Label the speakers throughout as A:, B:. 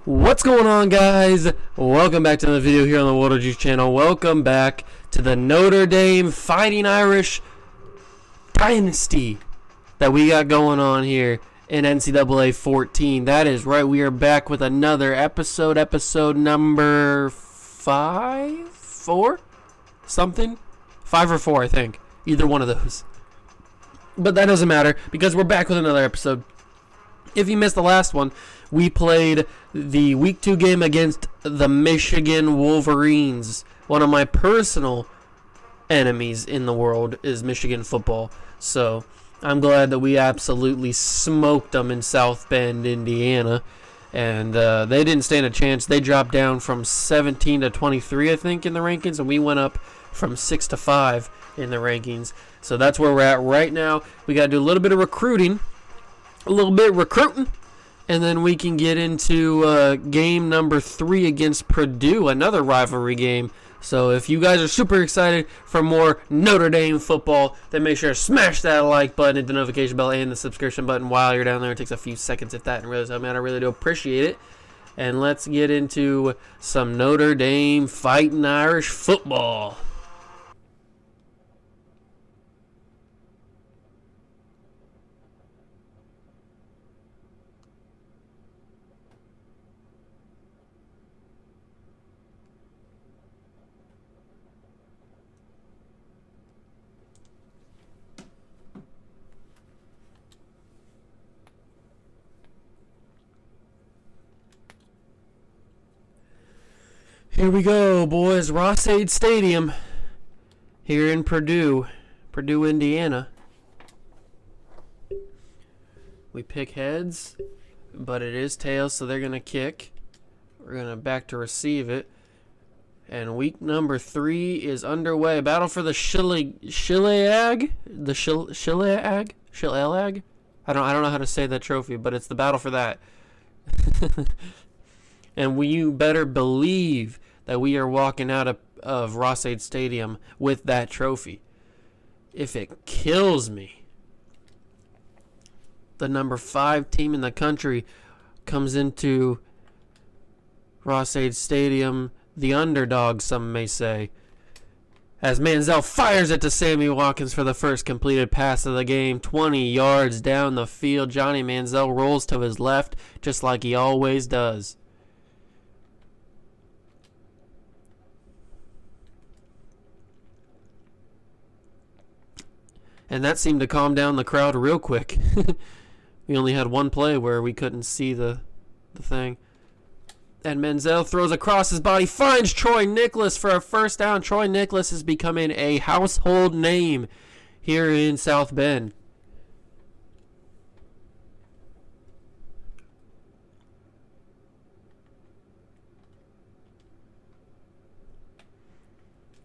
A: What's going on, guys? Welcome back to another video here on the Water Juice channel. Welcome back to the Notre Dame Fighting Irish Dynasty that we got going on here in NCAA 14. That is right, we are back with another episode number 5? 4? Something? 5 or 4, I think. Either one of those. But that doesn't matter because we're back with another episode. If you missed the last one, we played the Week 2 game against the Michigan Wolverines. One of my personal enemies in the world is Michigan football. So I'm glad that we absolutely smoked them in South Bend, Indiana. And they didn't stand a chance. They dropped down from 17 to 23, I think, in the rankings. And we went up from 6 to 5 in the rankings. So that's where we're at right now. We got to do a little bit of recruiting. And then we can get into game number 3 against Purdue, another rivalry game. So if you guys are super excited for more Notre Dame football, then make sure to smash that like button, hit the notification bell, and the subscription button while you're down there. It takes a few seconds if that really doesn't matter. I really do appreciate it. And let's get into some Notre Dame Fighting Irish football. Here we go, boys. Ross-Ade Stadium here in Purdue, Indiana. We pick heads, but it is tails, so they're going to kick. We're going to back to receive it. And week number 3 is underway. Battle for the Shileag? I don't know how to say that trophy, but it's the battle for that. And you better believe that we are walking out of Ross-Ade Stadium with that trophy. If it kills me, the number 5 team in the country comes into Ross-Ade Stadium, the underdog, some may say, as Manziel fires it to Sammy Watkins for the first completed pass of the game, 20 yards down the field. Johnny Manziel rolls to his left, just like he always does. And that seemed to calm down the crowd real quick. We only had one play where we couldn't see the thing. And Manziel throws across his body, finds Troy Nicholas for a first down. Troy Nicholas is becoming a household name here in South Bend.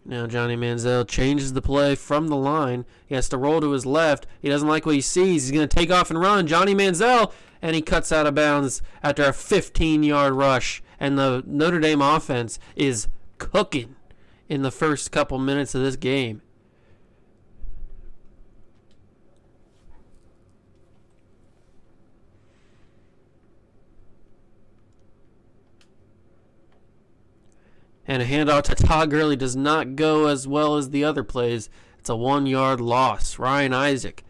A: Now Johnny Manziel changes the play from the line. He has to roll to his left. He doesn't like what he sees. He's going to take off and run. Johnny Manziel, and he cuts out of bounds after a 15-yard rush. And the Notre Dame offense is cooking in the first couple minutes of this game. And a handoff to Todd Gurley does not go as well as the other plays. It's a 1-yard loss. Ryan Isaac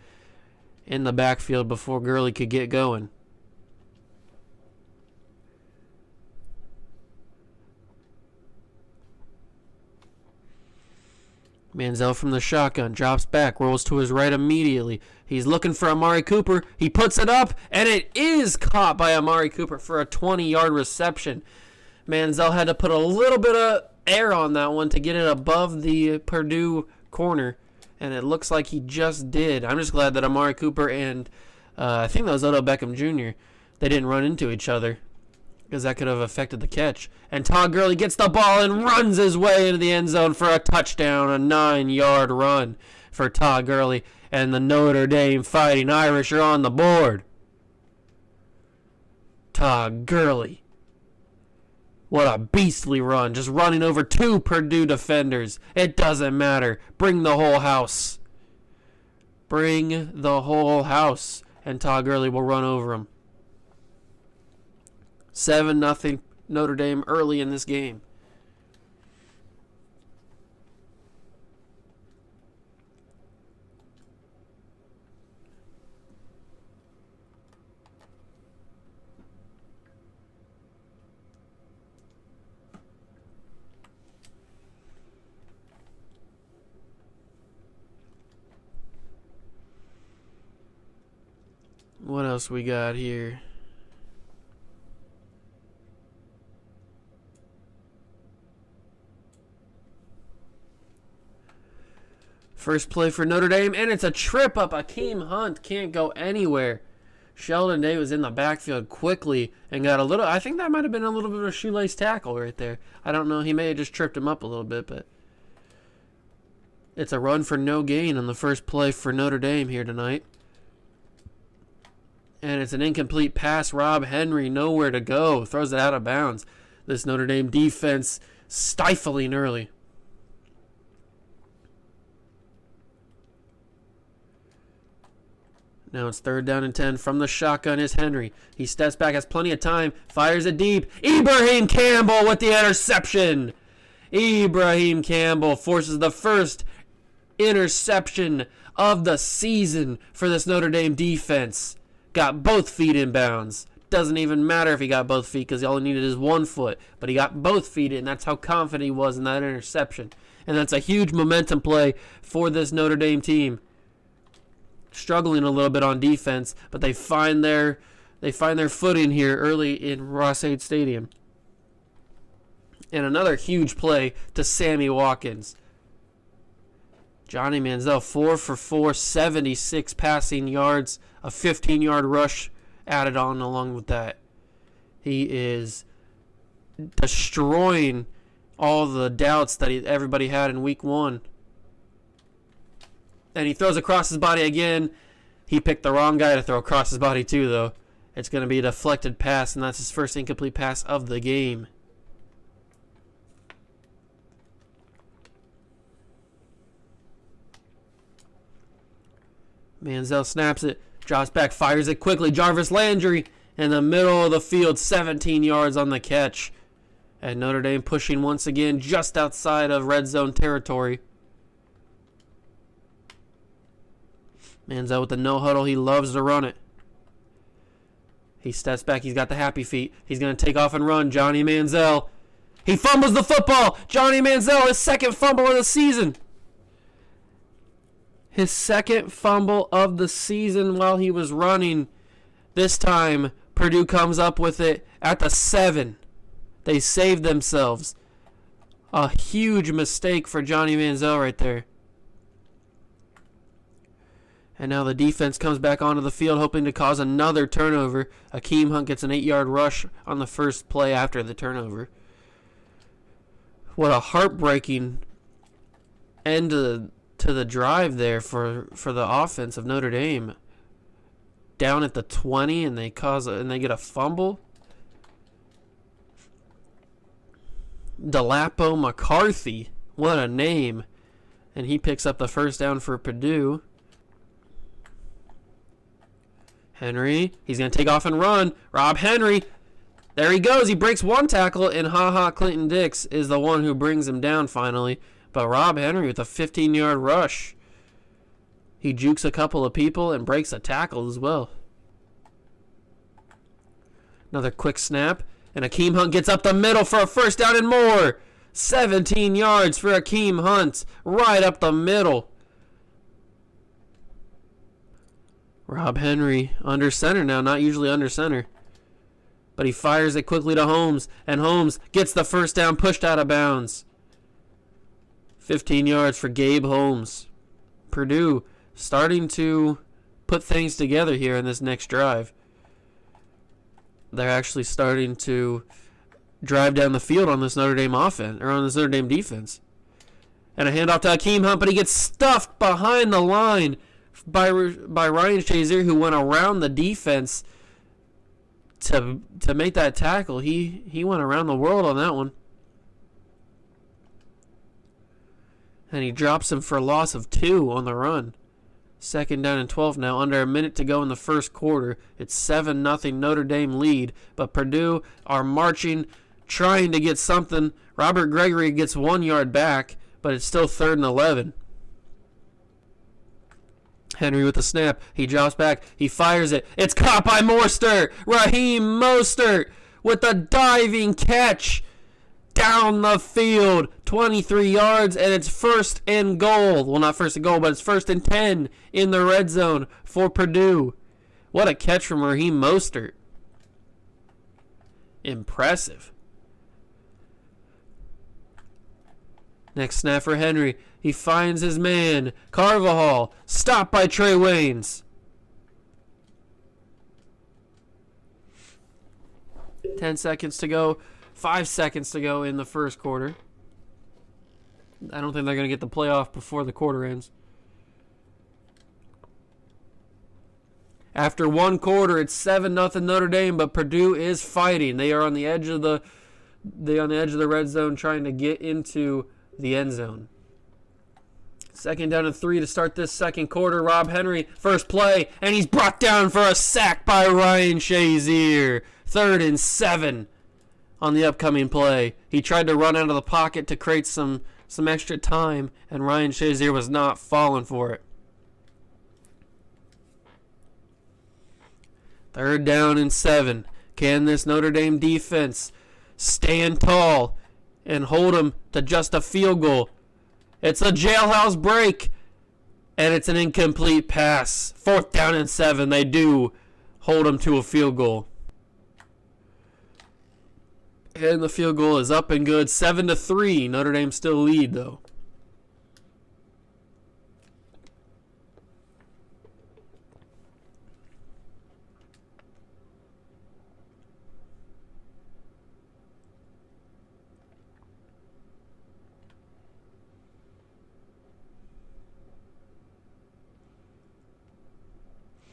A: in the backfield before Gurley could get going. Manziel from the shotgun, drops back, rolls to his right immediately. He's looking for Amari Cooper. He puts it up, and it is caught by Amari Cooper for a 20-yard reception. Manziel had to put a little bit of air on that one to get it above the Purdue corner, and it looks like he just did. I'm just glad that Amari Cooper and I think that was Odell Beckham Jr., they didn't run into each other, because that could have affected the catch. And Todd Gurley gets the ball and runs his way into the end zone for a touchdown, a 9-yard run for Todd Gurley. And the Notre Dame Fighting Irish are on the board. Todd Gurley What a beastly run. Just running over 2 Purdue defenders. It doesn't matter. Bring the whole house. Bring the whole house. And Todd Gurley will run over him. 7-0 Notre Dame early in this game. What else we got here? First play for Notre Dame, and it's a trip up. Akeem Hunt can't go anywhere. Sheldon Day was in the backfield quickly and got a little, I think that might have been a little bit of a shoelace tackle right there. I don't know. He may have just tripped him up a little bit, but it's a run for no gain on the first play for Notre Dame here tonight. And it's an incomplete pass. Rob Henry, nowhere to go. Throws it out of bounds. This Notre Dame defense stifling early. Now it's 3rd down and 10 from the shotgun is Henry. He steps back, has plenty of time, fires it deep. Ibrahim Campbell with the interception. Ibrahim Campbell forces the first interception of the season for this Notre Dame defense. Got both feet in bounds. Doesn't even matter if he got both feet because all he needed is 1 foot. But he got both feet in. That's how confident he was in that interception. And that's a huge momentum play for this Notre Dame team. Struggling a little bit on defense, but they find their footing here early in Ross-Ade Stadium. And another huge play to Sammy Watkins. Johnny Manziel 4 for 4, 76 passing yards, a 15-yard rush added on along with that. He is destroying all the doubts that everybody had in week 1. And he throws across his body again. He picked the wrong guy to throw across his body too, though. It's going to be a deflected pass, and that's his first incomplete pass of the game. Manziel snaps it, drops back, fires it quickly. Jarvis Landry in the middle of the field, 17 yards on the catch. And Notre Dame pushing once again just outside of red zone territory. Manziel with the no huddle. He loves to run it. He steps back. He's got the happy feet. He's going to take off and run. Johnny Manziel. He fumbles the football. Johnny Manziel, his second fumble of the season. His second fumble of the season while he was running. This time, Purdue comes up with it at the 7. They saved themselves. A huge mistake for Johnny Manziel right there. And now the defense comes back onto the field hoping to cause another turnover. Akeem Hunt gets an 8-yard rush on the first play after the turnover. What a heartbreaking end to the drive there for the offense of Notre Dame. Down at the 20 and they get a fumble. Delapo McCarthy, what a name. And he picks up the first down for Purdue. Henry, he's going to take off and run. Rob Henry, there he goes. He breaks one tackle, and Clinton Dix is the one who brings him down finally. But Rob Henry with a 15-yard rush. He jukes a couple of people and breaks a tackle as well. Another quick snap, and Akeem Hunt gets up the middle for a first down and more. 17 yards for Akeem Hunt, right up the middle. Rob Henry under center now, not usually under center. But he fires it quickly to Holmes, and Holmes gets the first down pushed out of bounds. 15 yards for Gabe Holmes. Purdue starting to put things together here in this next drive. They're actually starting to drive down the field on this Notre Dame offense, or on this Notre Dame defense. And a handoff to Akeem Hunt, but he gets stuffed behind the line by Ryan Shazier, who went around the defense to make that tackle. He went around the world on that one. And he drops him for a loss of 2 on the run. 2nd down and 12 now. Under a minute to go in the first quarter. It's 7-0 Notre Dame lead. But Purdue are marching, trying to get something. Robert Gregory gets 1 yard back, but it's still 3rd and 11. Henry with the snap. He drops back. He fires it. It's caught by Mostert. Raheem Mostert with a diving catch down the field. 23 yards, and it's 1st and goal. Well, not 1st and goal, but it's 1st and 10 in the red zone for Purdue. What a catch from Raheem Mostert. Impressive. Next snap for Henry. He finds his man, Carvajal. Stopped by Trey Waynes. 10 seconds to go. 5 seconds to go in the first quarter. I don't think they're going to get the playoff before the quarter ends. After 1 quarter, it's 7-0 Notre Dame, but Purdue is fighting. They are on the edge of the red zone, trying to get into the end zone. 2nd down and 3 to start this second quarter. Rob Henry, first play, and he's brought down for a sack by Ryan Shazier. 3rd and 7 on the upcoming play. He tried to run out of the pocket to create some extra time, and Ryan Shazier was not falling for it. 3rd down and 7. Can this Notre Dame defense stand tall and hold them to just a field goal? It's a jailhouse break, and it's an incomplete pass. 4th down and 7. They do hold them to a field goal. And the field goal is up and good. 7-3. Notre Dame still lead, though.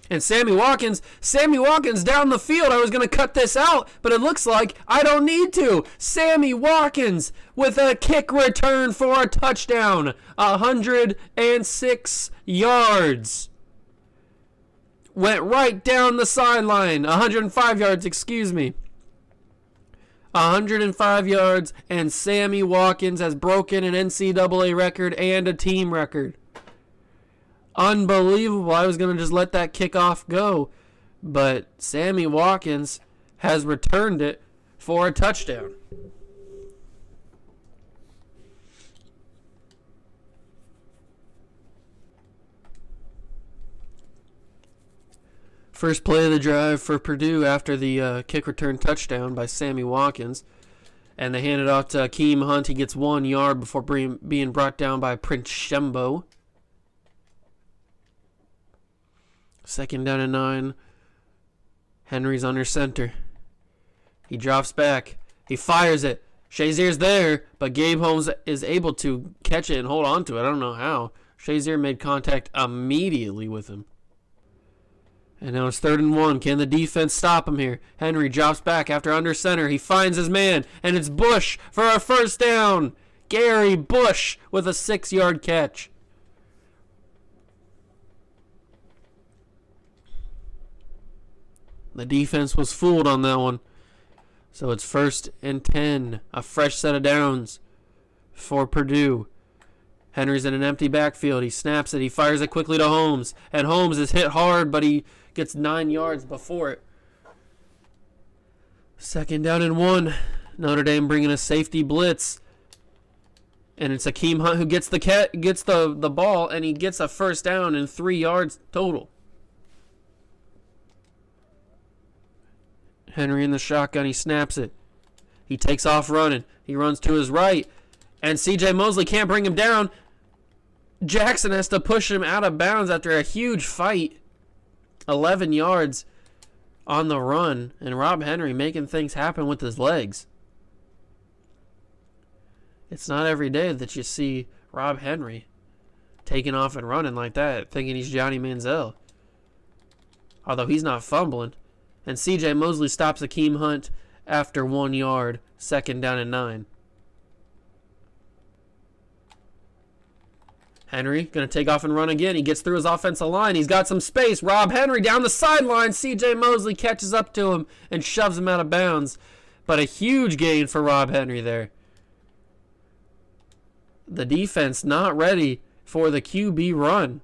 A: And Sammy Watkins down the field. I was going to cut this out, but it looks like I don't need to. Sammy Watkins with a kick return for a touchdown. 106 yards. Went right down the sideline. 105 yards, excuse me. 105 yards, and Sammy Watkins has broken an NCAA record and a team record. Unbelievable. I was going to just let that kickoff go, but Sammy Watkins has returned it for a touchdown. First play of the drive for Purdue after the kick return touchdown by Sammy Watkins. And they hand it off to Akeem Hunt. He gets 1 yard before being brought down by Prince Shembo. 2nd down and 9. Henry's under center. He drops back. He fires it. Shazier's there, but Gabe Holmes is able to catch it and hold on to it. I don't know how. Shazier made contact immediately with him. And now it's 3rd and 1. Can the defense stop him here? Henry drops back after under center. He finds his man, and it's Bush for a first down. Gary Bush with a 6-yard catch. The defense was fooled on that one. So it's 1st and 10. A fresh set of downs for Purdue. Henry's in an empty backfield. He snaps it. He fires it quickly to Holmes. And Holmes is hit hard, but he gets 9 yards before it. 2nd down and 1. Notre Dame bringing a safety blitz. And it's Akeem Hunt who gets the ball, and he gets a first down and 3 yards total. Henry in the shotgun. He snaps it. He takes off running. He runs to his right. And C.J. Mosley can't bring him down. Jackson has to push him out of bounds after a huge fight. 11 yards on the run. And Rob Henry making things happen with his legs. It's not every day that you see Rob Henry taking off and running like that, thinking he's Johnny Manziel. Although he's not fumbling. And C.J. Mosley stops Akeem Hunt after 1 yard, 2nd down and 9. Henry going to take off and run again. He gets through his offensive line. He's got some space. Rob Henry down the sideline. C.J. Mosley catches up to him and shoves him out of bounds. But a huge gain for Rob Henry there. The defense not ready for the QB run.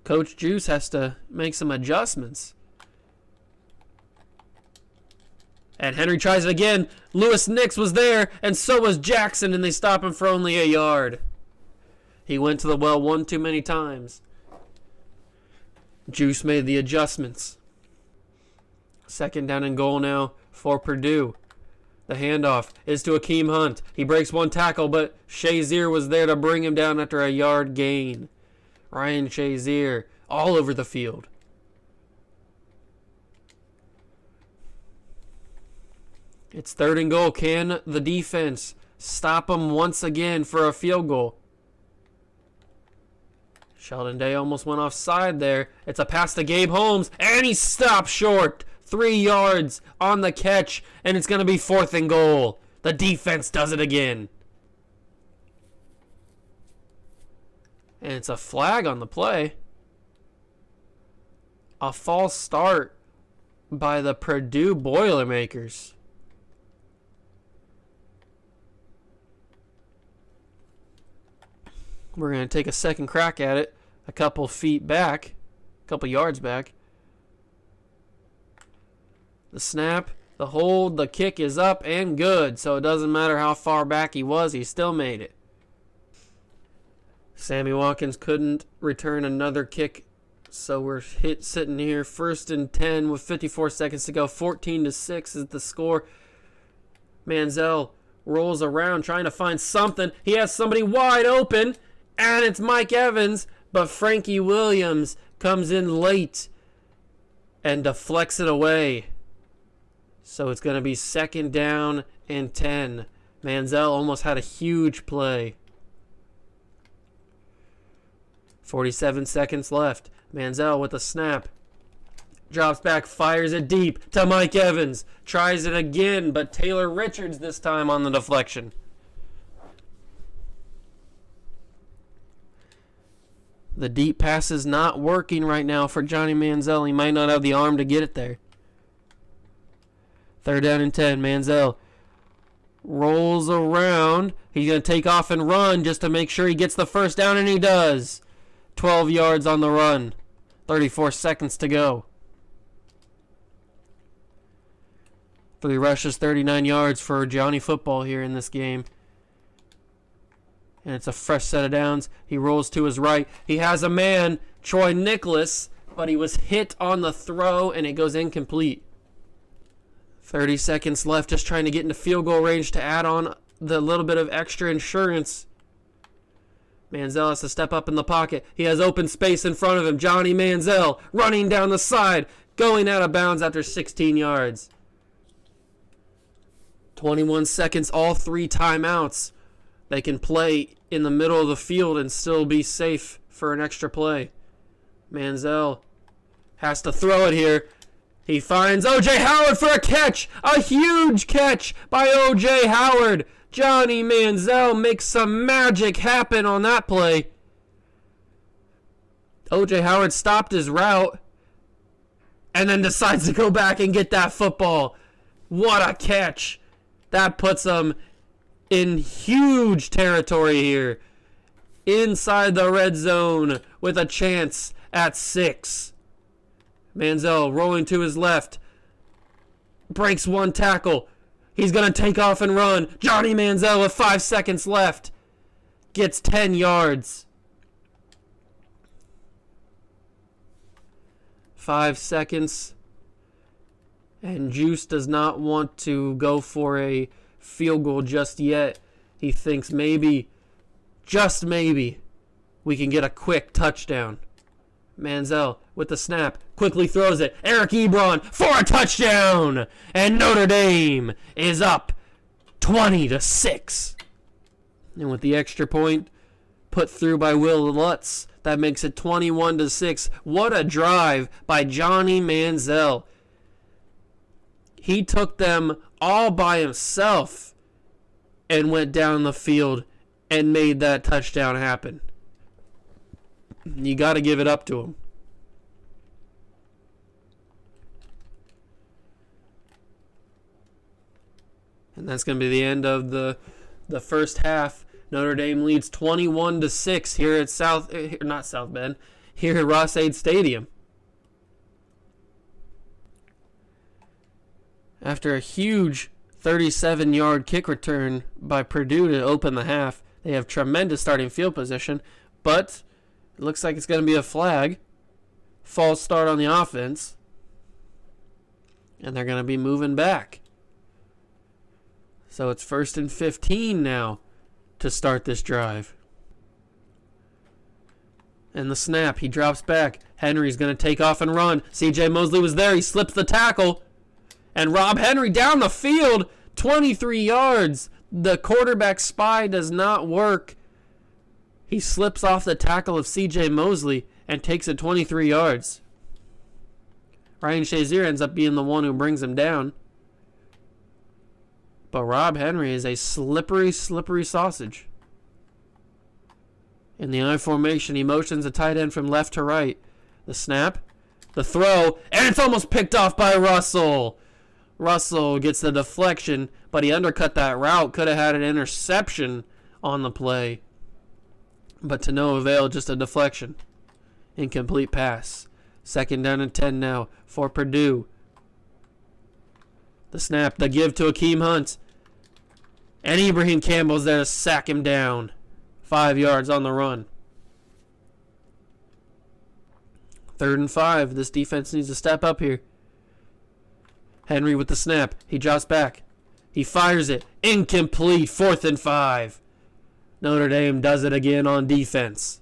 A: Coach Juice has to make some adjustments. And Henry tries it again. Lewis Nix was there, and so was Jackson, and they stop him for only a yard. He went to the well one too many times. Juice made the adjustments. 2nd down and goal now for Purdue. The handoff is to Akeem Hunt. He breaks one tackle, but Shazier was there to bring him down after a yard gain. Ryan Shazier all over the field. It's 3rd and goal. Can the defense stop him once again for a field goal? Sheldon Day almost went offside there. It's a pass to Gabe Holmes, and he stopped short. 3 yards on the catch, and it's going to be 4th and goal. The defense does it again. And it's a flag on the play. A false start by the Purdue Boilermakers. We're going to take a second crack at it. A couple feet back. A couple yards back. The snap, the hold, the kick is up and good. So it doesn't matter how far back he was. He still made it. Sammy Watkins couldn't return another kick. So we're sitting here 1st and 10 with 54 seconds to go. 14-6 is the score. Manziel rolls around trying to find something. He has somebody wide open. And it's Mike Evans. But Frankie Williams comes in late and deflects it away. So it's going to be 2nd down and 10. Manziel almost had a huge play. 47 seconds left. Manziel with a snap. Drops back, fires it deep to Mike Evans. Tries it again, but Taylor Richards this time on the deflection. The deep pass is not working right now for Johnny Manziel. He might not have the arm to get it there. 3rd down and 10. Manziel rolls around. He's going to take off and run just to make sure he gets the 1st down, and he does. 12 yards on the run. 34 seconds to go. 3 rushes, 39 yards for Johnny Football here in this game. And it's a fresh set of downs. He rolls to his right. He has a man, Troy Nicholas, but he was hit on the throw, and it goes incomplete. 30 seconds left, just trying to get into field goal range to add on the little bit of extra insurance. Manziel has to step up in the pocket. He has open space in front of him. Johnny Manziel running down the side, going out of bounds after 16 yards. 21 seconds, all 3 timeouts. They can play in the middle of the field and still be safe for an extra play. Manziel has to throw it here. He finds O.J. Howard for a catch. A huge catch by O.J. Howard. Johnny Manziel makes some magic happen on that play. O.J. Howard stopped his route and then decides to go back and get that football. What a catch. That puts him in huge territory here. Inside the red zone with a chance at 6. Manziel rolling to his left. Breaks one tackle. He's going to take off and run. Johnny Manziel with 5 seconds left. Gets 10 yards. 5 seconds. And Juice does not want to go for a field goal just yet. He thinks maybe, just maybe, we can get a quick touchdown. Manziel with the snap, quickly throws it. Eric Ebron for a touchdown! And Notre Dame is up 20-6. And with the extra point, put through by Will Lutz. That makes it 21-6. What a drive by Johnny Manziel. He took them all by himself and went down the field and made that touchdown happen. You got to give it up to him. And that's going to be the end of the first half. Notre Dame leads 21-6 here at here at Ross-Ade Stadium. After a huge 37-yard kick return by Purdue to open the half, they have tremendous starting field position, but it looks like it's going to be a flag. False start on the offense, and they're going to be moving back. So it's 1st and 15 now to start this drive. And the snap, he drops back. Henry's going to take off and run. C.J. Mosley was there. He slips the tackle. And Rob Henry down the field, 23 yards. The quarterback spy does not work. He slips off the tackle of C.J. Mosley and takes it 23 yards. Ryan Shazier ends up being the one who brings him down. But Rob Henry is a slippery, slippery sausage. In the I formation, he motions a tight end from left to right. The snap, the throw, and it's almost picked off by Russell. Russell gets the deflection, but he undercut that route. Could have had an interception on the play. But to no avail, just a deflection. Incomplete pass. 2nd down and 10 now for Purdue. The snap, the give to Akeem Hunt. And Ibrahim Campbell's there to sack him down. 5 yards on the run. 3rd and 5. This defense needs to step up here. Henry with the snap. He drops back. He fires it. Incomplete. 4th and 5. Notre Dame does it again on defense.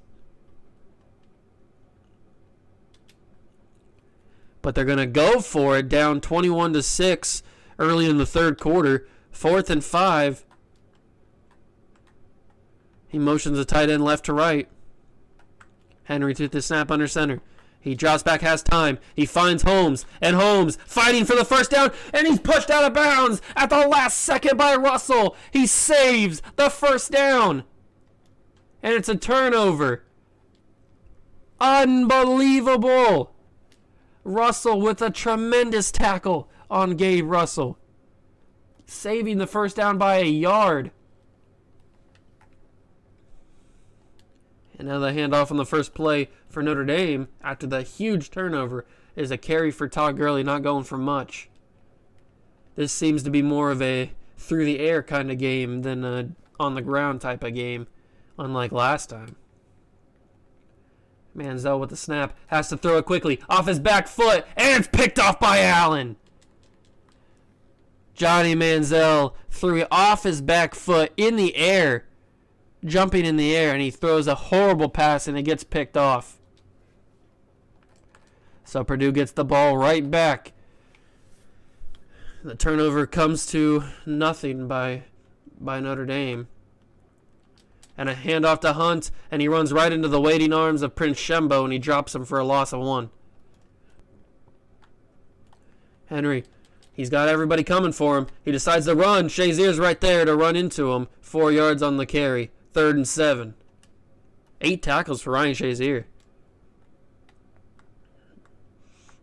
A: But they're going to go for it down 21-6 early in the 3rd quarter. 4th and 5. He motions a tight end left to right. Henry took the snap under center. He drops back, has time. He finds Holmes, and Holmes fighting for the 1st down, and he's pushed out of bounds at the last second by Russell. He saves the 1st down. And it's a turnover. Unbelievable. Russell with a tremendous tackle on Gabe Russell, saving the 1st down by a yard. And now the handoff on the first play for Notre Dame after the huge turnover is a carry for Todd Gurley, not going for much. This seems to be more of a through the air kind of game than a on the ground type of game, unlike last time. Manziel with the snap, has to throw it quickly, off his back foot, and it's picked off by Allen. Johnny Manziel threw it off his back foot in the air, jumping in the air, and he throws a horrible pass, and it gets picked off. So Purdue gets the ball right back. The turnover comes to nothing by Notre Dame. And a handoff to Hunt, and he runs right into the waiting arms of Prince Shembo, and he drops him for a loss of 1. Henry, he's got everybody coming for him. He decides to run. Shazier's right there to run into him. 4 yards on the carry. 3rd and 7. 8 tackles for Ryan Shazier.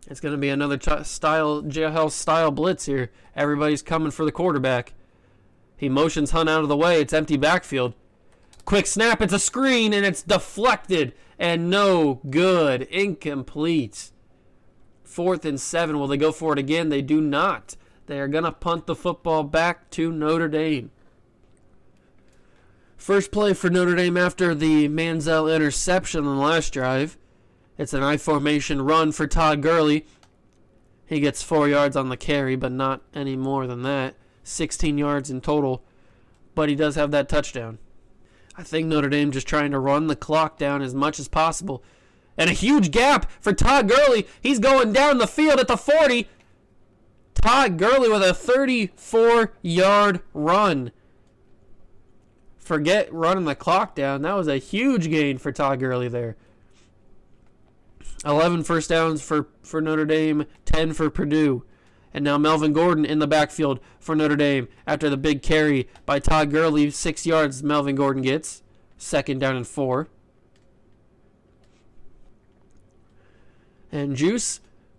A: It's going to be another jailhouse style blitz here. Everybody's coming for the quarterback. He motions Hunt out of the way. It's empty backfield. Quick snap. It's a screen, and it's deflected. And no good. Incomplete. 4th and 7. Will they go for it again? They do not. They are going to punt the football back to Notre Dame. First play for Notre Dame after the Manziel interception on the last drive. It's an I formation run for Todd Gurley. He gets 4 yards on the carry, but not any more than that. 16 yards in total, but he does have that touchdown. I think Notre Dame just trying to run the clock down as much as possible. And a huge gap for Todd Gurley. He's going down the field at the 40. Todd Gurley with a 34-yard run. forget running the clock down. That was a huge gain for Todd Gurley there. 11 first downs for Notre Dame, 10 for Purdue. And now Melvin Gordon in the backfield for Notre Dame after the big carry by Todd Gurley. 6 yards Melvin Gordon gets. 2nd down and 4. And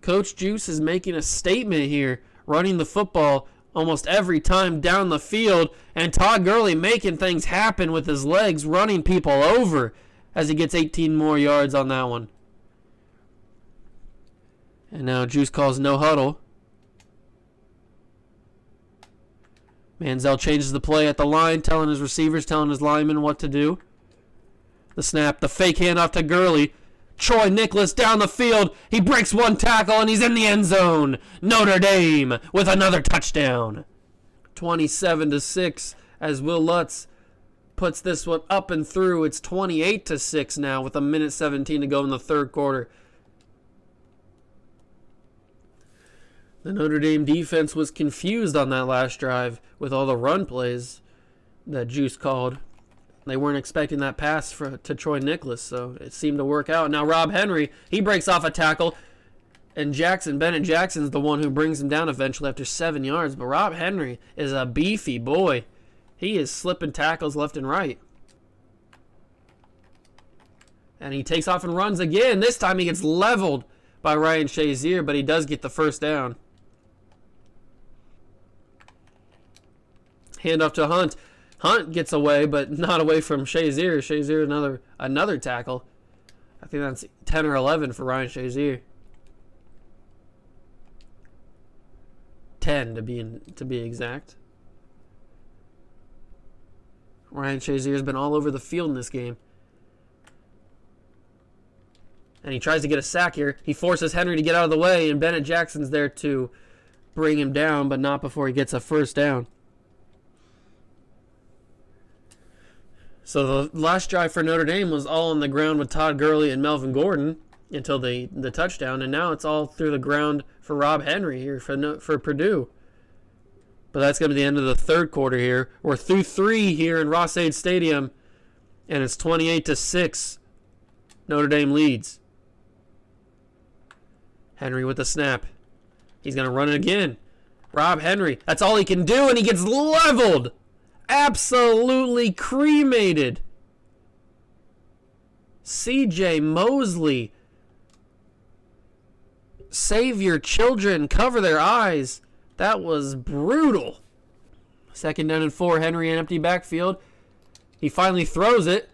A: Coach Juice is making a statement here, running the football almost every time down the field. And Todd Gurley making things happen with his legs, running people over as he gets 18 more yards on that one. And now Juice calls no huddle. Manziel changes the play at the line, telling his receivers, telling his linemen what to do. The snap, the fake handoff to Gurley. Troy Nicholas down the field. He breaks one tackle and he's in the end zone. Notre Dame with another touchdown. 27-6 as Will Lutz puts this one up and through. It's 28-6 now with 1:17 to go in the third quarter. The Notre Dame defense was confused on that last drive with all the run plays that Juice called. They weren't expecting that pass to Troy Nicholas, so it seemed to work out. Now Rob Henry, he breaks off a tackle, and Bennett Jackson's the one who brings him down eventually after 7 yards. But Rob Henry is a beefy boy. He is slipping tackles left and right. And he takes off and runs again. This time he gets leveled by Ryan Shazier, but he does get the first down. Handoff to Hunt. Hunt gets away, but not away from Shazier. Shazier another tackle. I think that's 10 or 11 for Ryan Shazier. 10 to be exact. Ryan Shazier has been all over the field in this game. And he tries to get a sack here. He forces Henry to get out of the way, and Bennett Jackson's there to bring him down, but not before he gets a first down. So the last drive for Notre Dame was all on the ground with Todd Gurley and Melvin Gordon until the touchdown, and now it's all through the ground for Rob Henry here for Purdue. But that's going to be the end of the third quarter here. We're through 3 here in Ross-Ade Stadium, and it's 28-6. Notre Dame leads. Henry with the snap. He's going to run it again. Rob Henry, that's all he can do, and he gets leveled. Absolutely cremated. C.J. Mosley. Save your children. Cover their eyes. That was brutal. 2nd down and 4. Henry in empty backfield. He finally throws it.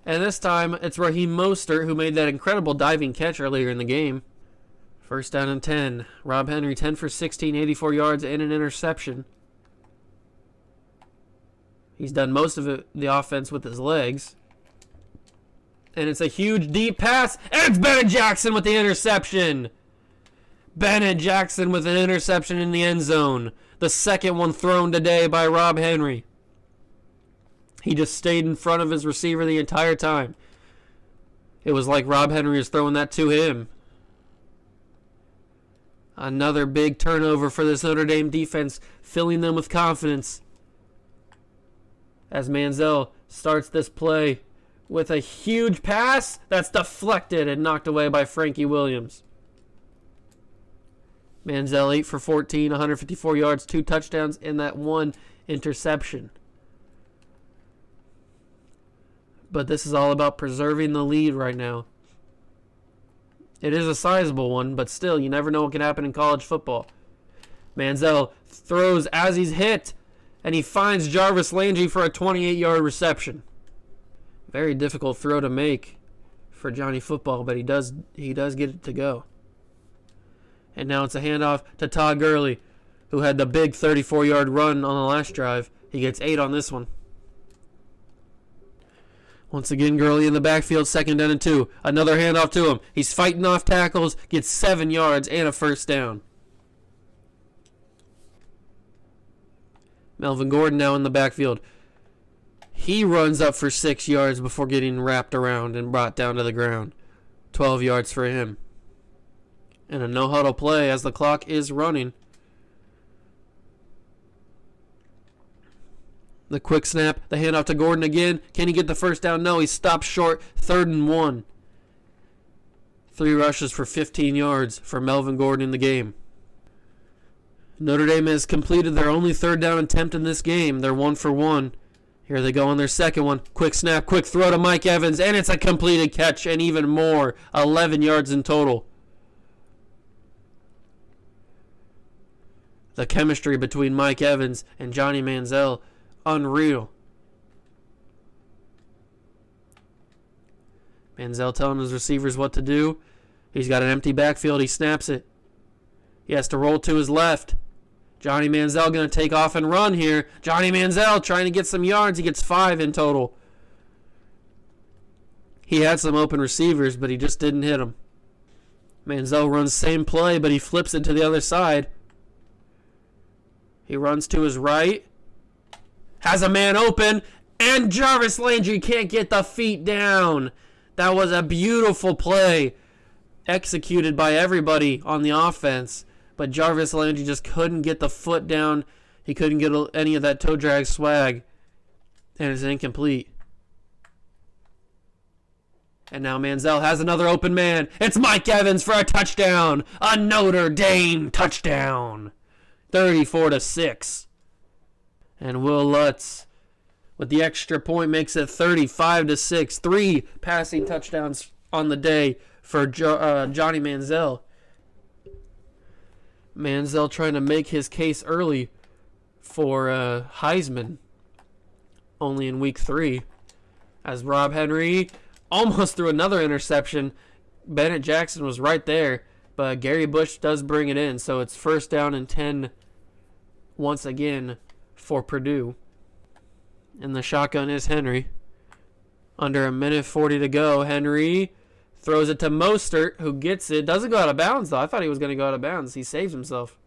A: And this time it's Raheem Mostert who made that incredible diving catch earlier in the game. 1st down and 10. Rob Henry 10 for 16, 84 yards and an interception. He's done most of the offense with his legs. And it's a huge deep pass. And it's Bennett Jackson with the interception. Bennett Jackson with an interception in the end zone. The second one thrown today by Rob Henry. He just stayed in front of his receiver the entire time. It was like Rob Henry was throwing that to him. Another big turnover for this Notre Dame defense, filling them with confidence. As Manziel starts this play with a huge pass that's deflected and knocked away by Frankie Williams. Manziel 8 for 14, 154 yards, 2 touchdowns, and that 1 interception. But this is all about preserving the lead right now. It is a sizable one, but still, you never know what can happen in college football. Manziel throws as he's hit, and he finds Jarvis Landry for a 28-yard reception. Very difficult throw to make for Johnny Football, but he does get it to go. And now it's a handoff to Todd Gurley, who had the big 34-yard run on the last drive. He gets 8 on this one. Once again, Gurley in the backfield, 2nd down and 2. Another handoff to him. He's fighting off tackles, gets 7 yards and a first down. Melvin Gordon now in the backfield. He runs up for 6 yards before getting wrapped around and brought down to the ground. 12 yards for him. And a no-huddle play as the clock is running. The quick snap, the handoff to Gordon again. Can he get the first down? No, he stopped short. 3rd and 1. 3 rushes for 15 yards for Melvin Gordon in the game. Notre Dame has completed their only 3rd down attempt in this game. They're 1 for 1. Here they go on their second one. Quick snap, quick throw to Mike Evans, and it's a completed catch, and even more. 11 yards in total. The chemistry between Mike Evans and Johnny Manziel, unreal. Manziel telling his receivers what to do. He's got an empty backfield. He snaps it. He has to roll to his left. Johnny Manziel going to take off and run here. Johnny Manziel trying to get some yards. He gets 5 in total. He had some open receivers, but he just didn't hit them. Manziel runs same play, but he flips it to the other side. He runs to his right. Has a man open. And Jarvis Landry can't get the feet down. That was a beautiful play executed by everybody on the offense. But Jarvis Landry just couldn't get the foot down. He couldn't get any of that toe drag swag. And it's incomplete. And now Manziel has another open man. It's Mike Evans for a touchdown. A Notre Dame touchdown. 34-6. And Will Lutz with the extra point makes it 35-6. 3 passing touchdowns on the day for Johnny Manziel. Manziel trying to make his case early for Heisman, only in week 3. As Rob Henry almost threw another interception. Bennett Jackson was right there, but Gary Bush does bring it in. So it's 1st down and 10 once again for Purdue. And the shotgun is Henry. Under 1:40 to go. Henry throws it to Mostert, who gets it. Doesn't go out of bounds, though. I thought he was going to go out of bounds. He saves himself.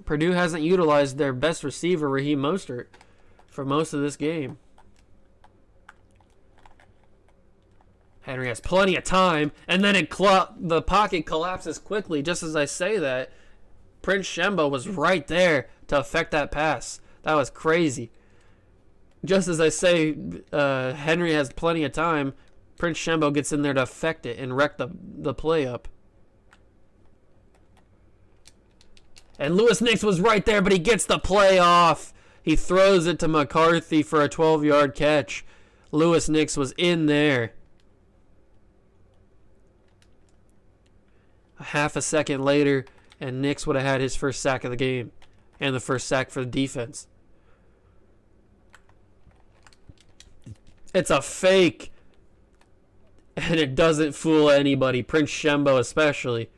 A: Purdue hasn't utilized their best receiver, Raheem Mostert, for most of this game. Henry has plenty of time, and then the pocket collapses quickly. Just as I say that, Prince Shembo was right there to affect that pass. That was crazy. Just as I say, Henry has plenty of time, Prince Shembo gets in there to affect it and wreck the play up. And Lewis Nix was right there, but he gets the play off. He throws it to McCarthy for a 12-yard catch. Lewis Nix was in there. A half a second later, and Nix would have had his first sack of the game. And the first sack for the defense. It's a fake. And it doesn't fool anybody. Prince Shembo especially.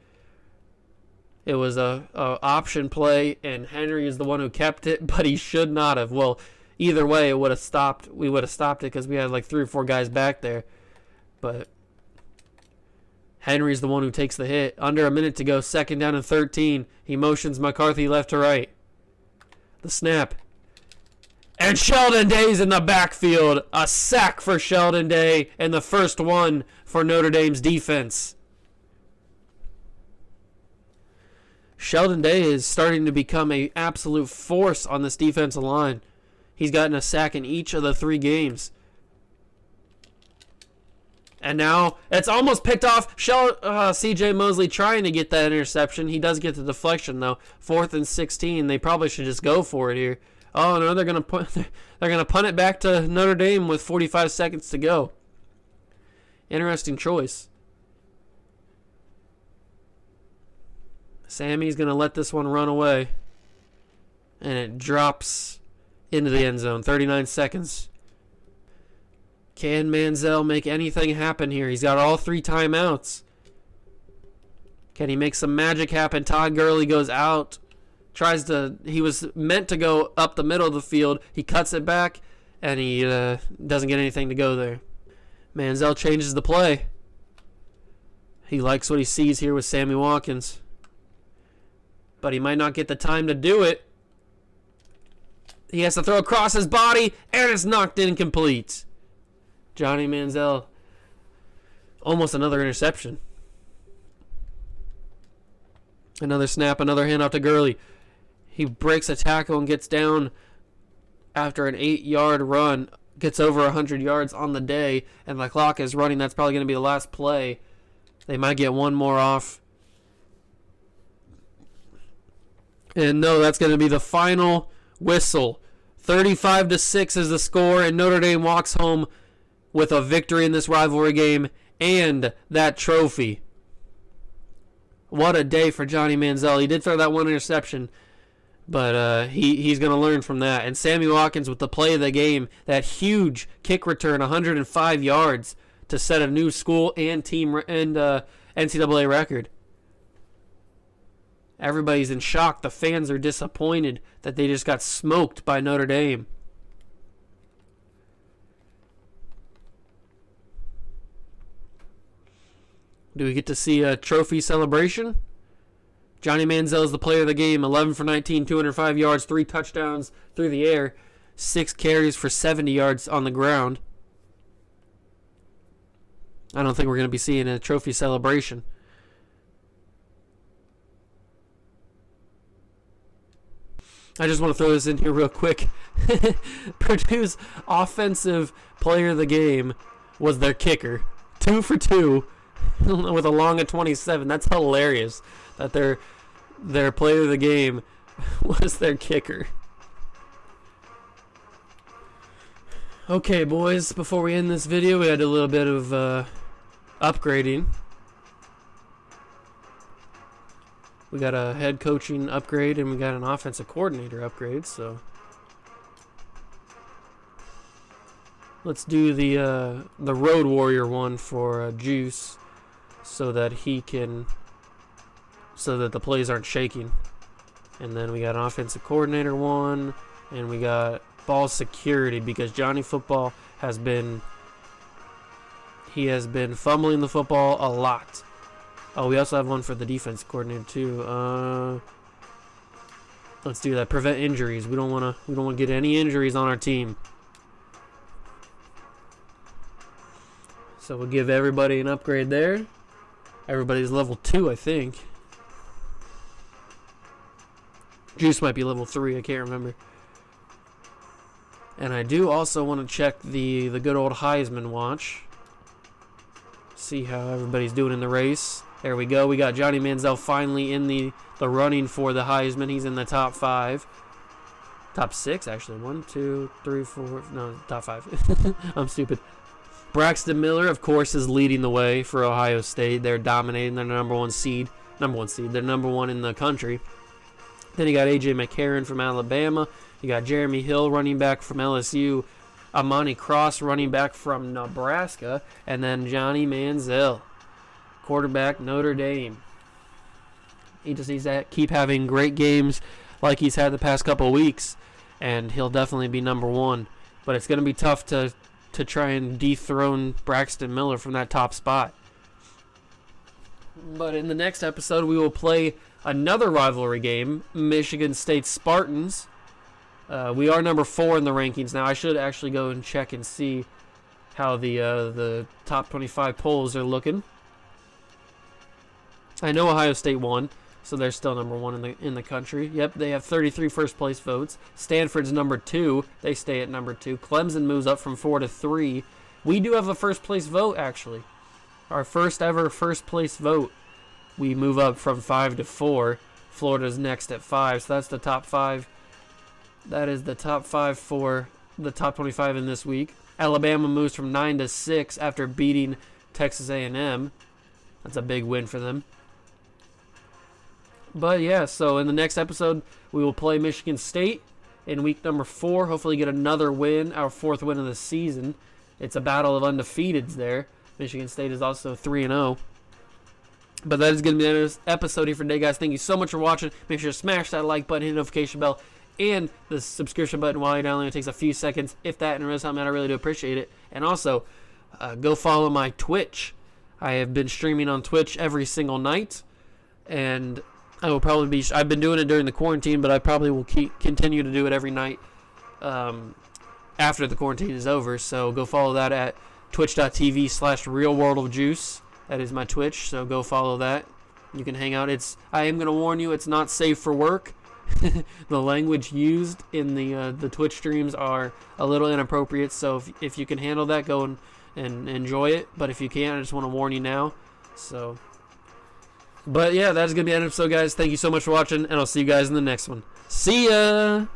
A: It was a option play, and Henry is the one who kept it, but he should not have. Well, either way, it would have stopped. We would have stopped it because we had like 3 or 4 guys back there. But Henry's the one who takes the hit. Under a minute to go, 2nd down and 13. He motions McCarthy left to right. The snap. And Sheldon Day's in the backfield. A sack for Sheldon Day, and the first one for Notre Dame's defense. Sheldon Day is starting to become an absolute force on this defensive line. He's gotten a sack in each of the 3 games. And now it's almost picked off. C.J. Mosley trying to get that interception. He does get the deflection, though. 4th and 16. They probably should just go for it here. Oh, no, they're gonna punt it back to Notre Dame with 45 seconds to go. Interesting choice. Sammy's going to let this one run away. And it drops into the end zone. 39 seconds. Can Manziel make anything happen here? He's got all 3 timeouts. Can he make some magic happen? Todd Gurley goes out. He was meant to go up the middle of the field. He cuts it back, and he doesn't get anything to go there. Manziel changes the play. He likes what he sees here with Sammy Watkins. But he might not get the time to do it. He has to throw across his body, and it's knocked incomplete. Johnny Manziel, almost another interception. Another snap, another handoff to Gurley. He breaks a tackle and gets down after an 8-yard run gets over 100 yards on the day and the clock is running, that's probably going to be the last play. They might get one more off. And no, that's going to be the final whistle. 35-6 is the score, and Notre Dame walks home with a victory in this rivalry game and that trophy. What a day for Johnny Manziel. He did throw that one interception, but he's going to learn from that. And Sammy Watkins with the play of the game, that huge kick return, 105 yards to set a new school and team and NCAA record. Everybody's in shock. The fans are disappointed that they just got smoked by Notre Dame. Do we get to see a trophy celebration? Johnny Manziel is the player of the game. 11 for 19, 205 yards, 3 touchdowns through the air, 6 carries for 70 yards on the ground. I don't think we're going to be seeing a trophy celebration. I just want to throw this in here real quick. Purdue's offensive player of the game was their kicker. 2 for 2 with a long of 27. That's hilarious that their player of the game was their kicker. Okay, boys, before we end this video, we had a little bit of upgrading. We got a head coaching upgrade and we got an offensive coordinator upgrade, so let's do the Road Warrior one for Juice so that the plays aren't shaking. And then we got an offensive coordinator one, and we got ball security because Johnny Football has been fumbling the football a lot. Oh, we also have one for the defense coordinator too. Let's do that. Prevent injuries. We don't want to get any injuries on our team. So we'll give everybody an upgrade there. Everybody's level 2, I think. Juice might be level 3. I can't remember. And I do also want to check the good old Heisman watch. See how everybody's doing in the race. There we go. We got Johnny Manziel finally in the running for the Heisman. He's in the top 5. Top 6, actually. 1, 2, 3, 4. No, top 5. I'm stupid. Braxton Miller, of course, is leading the way for Ohio State. They're dominating. They're number one seed. They're number 1 in the country. Then you got A.J. McCarron from Alabama. You got Jeremy Hill, running back from LSU. Amani Cross, running back from Nebraska. And then Johnny Manziel, quarterback, Notre Dame. He just needs to keep having great games like he's had the past couple of weeks, and he'll definitely be number 1. But it's going to be tough to try and dethrone Braxton Miller from that top spot. But in the next episode, we will play another rivalry game, Michigan State Spartans. We are number 4 in the rankings now. I should actually go and check and see how the top 25 polls are looking. I know Ohio State won, so they're still number 1 in the country. Yep, they have 33 first place votes. Stanford's number 2. They stay at number 2. Clemson moves up from 4 to 3. We do have a first place vote, actually. Our first ever first place vote. We move up from 5 to 4. Florida's next at 5, so that's the top 5. That is the top 5 for the top 25 in this week. Alabama moves from 9 to 6 after beating Texas A&M. That's a big win for them. But yeah, so in the next episode, we will play Michigan State in week number 4. Hopefully get another win, our 4th win of the season. It's a battle of undefeateds there. Michigan State is also 3-0. But that is going to be the end of this episode here for today, guys. Thank you so much for watching. Make sure to smash that like button, hit the notification bell, and the subscription button while you're downloading. It takes a few seconds. If that and really something, I really do appreciate it. And also, go follow my Twitch. I have been streaming on Twitch every single night, and I will probably be. I've been doing it during the quarantine, but I probably will continue to do it every night after the quarantine is over. So go follow that at twitch.tv/realworldofjuice. That is my Twitch, so go follow that. You can hang out. I am going to warn you, it's not safe for work. the language used in the Twitch streams are a little inappropriate. So if you can handle that, go and enjoy it. But if you can't, I just want to warn you now. So, but yeah, that's gonna be the end of the episode, guys. Thank you so much for watching, and I'll see you guys in the next one. See ya.